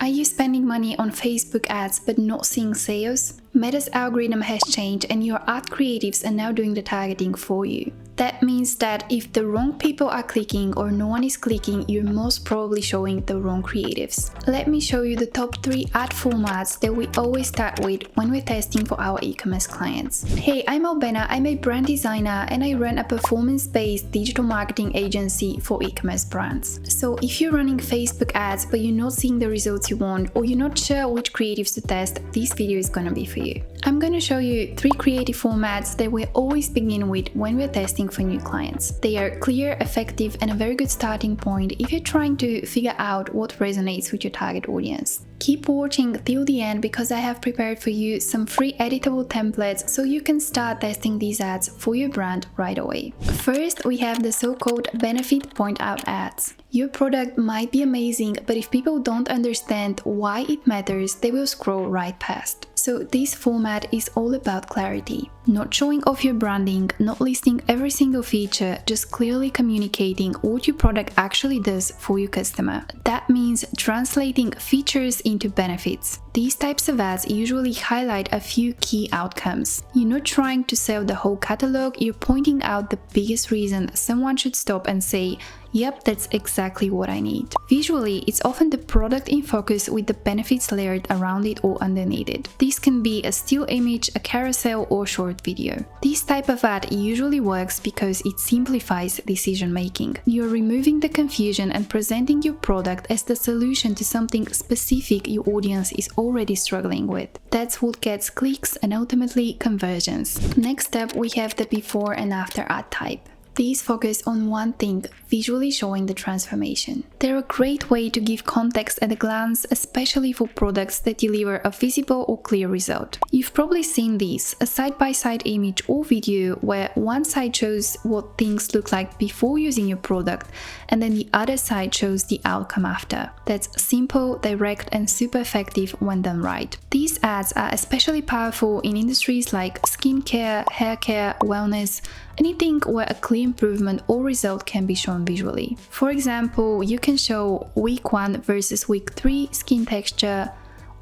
Are you spending money on Facebook ads but not seeing sales? Meta's algorithm has changed and your ad creatives are now doing the targeting for you. That means that if the wrong people are clicking or no one is clicking, you're most probably showing the wrong creatives. Let me show you the top 3 ad formats that we always start with when we're testing for our e-commerce clients. Hey, I'm Albena, I'm a brand designer and I run a performance-based digital marketing agency for e-commerce brands. So if you're running Facebook ads but you're not seeing the results you want or you're not sure which creatives to test, this video is gonna be for you. I'm gonna show you 3 creative formats that we always begin with when we're testing for new clients. They are clear, effective, and a very good starting point if you're trying to figure out what resonates with your target audience. Keep watching till the end because I have prepared for you some free editable templates so you can start testing these ads for your brand right away. First, we have the so-called benefit point out ads. Your product might be amazing, but if people don't understand why it matters, they will scroll right past. So this format is all about clarity. Not showing off your branding, not listing every single feature, just clearly communicating what your product actually does for your customer. That means translating features into benefits. These types of ads usually highlight a few key outcomes. You're not trying to sell the whole catalog, you're pointing out the biggest reason someone should stop and say, yep, that's exactly what I need. Visually, it's often the product in focus with the benefits layered around it or underneath it. This can be a still image, a carousel, or short video. This type of ad usually works because it simplifies decision making. You're removing the confusion and presenting your product as the solution to something specific your audience is already struggling with. That's what gets clicks and ultimately conversions. Next up, we have the before and after ad type. These focus on one thing, visually showing the transformation. They're a great way to give context at a glance, especially for products that deliver a visible or clear result. You've probably seen these, a side-by-side image or video where one side shows what things look like before using your product and then the other side shows the outcome after. That's simple, direct, and super effective when done right. These ads are especially powerful in industries like skincare, hair care, wellness, anything where a clear improvement or result can be shown visually. For example, you can show week 1 versus week 3 skin texture,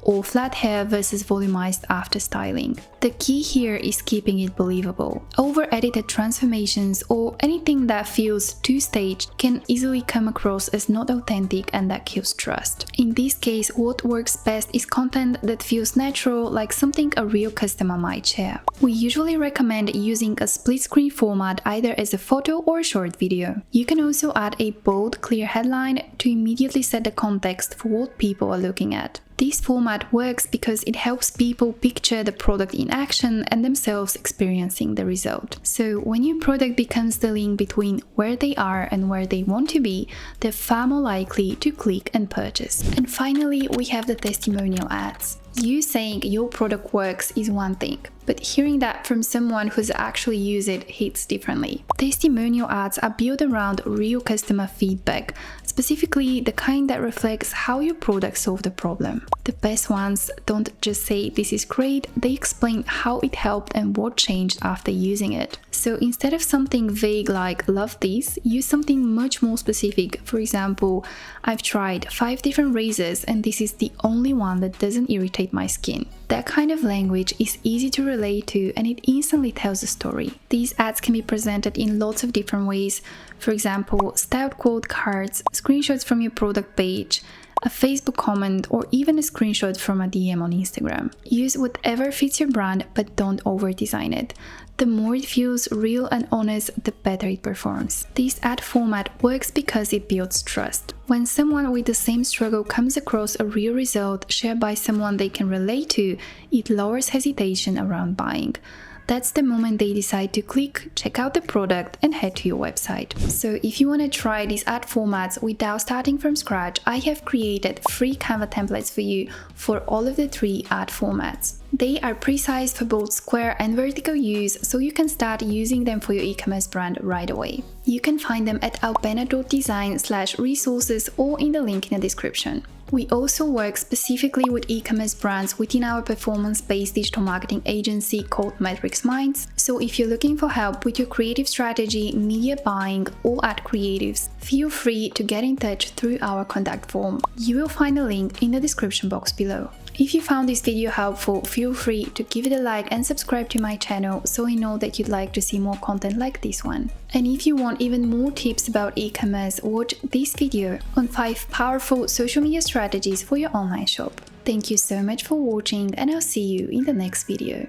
or flat hair versus volumized after styling. The key here is keeping it believable. Over-edited transformations or anything that feels too staged can easily come across as not authentic, and that kills trust. In this case, what works best is content that feels natural, like something a real customer might share. We usually recommend using a split screen format either as a photo or a short video. You can also add a bold, clear headline to immediately set the context for what people are looking at. This format works because it helps people picture the product in action and themselves experiencing the result. So when your product becomes the link between where they are and where they want to be, they're far more likely to click and purchase. And finally, we have the testimonial ads. You saying your product works is one thing, but hearing that from someone who's actually used it hits differently. Testimonial ads are built around real customer feedback, specifically the kind that reflects how your product solved the problem. The best ones don't just say this is great, they explain how it helped and what changed after using it. So instead of something vague like love this, use something much more specific. For example, I've tried 5 different razors and this is the only one that doesn't irritate my skin. That kind of language is easy to relate to and it instantly tells a story. These ads can be presented in lots of different ways. For example, styled quote cards, screenshots from your product page, a Facebook comment, or even a screenshot from a DM on Instagram. Use whatever fits your brand, but don't over-design it. The more it feels real and honest, the better it performs. This ad format works because it builds trust. When someone with the same struggle comes across a real result shared by someone they can relate to, it lowers hesitation around buying. That's the moment they decide to click, check out the product, and head to your website. So if you want to try these ad formats without starting from scratch, I have created free Canva templates for you for all of the 3 ad formats. They are pre-sized for both square and vertical use, so you can start using them for your e-commerce brand right away. You can find them at albena.design/resources or in the link in the description. We also work specifically with e-commerce brands within our performance-based digital marketing agency called Matrix Minds. So if you're looking for help with your creative strategy, media buying, or ad creatives, feel free to get in touch through our contact form. You will find a link in the description box below. If you found this video helpful, feel free to give it a like and subscribe to my channel so I know that you'd like to see more content like this one. And if you want even more tips about e-commerce, watch this video on 5 powerful social media strategies for your online shop. Thank you so much for watching, and I'll see you in the next video.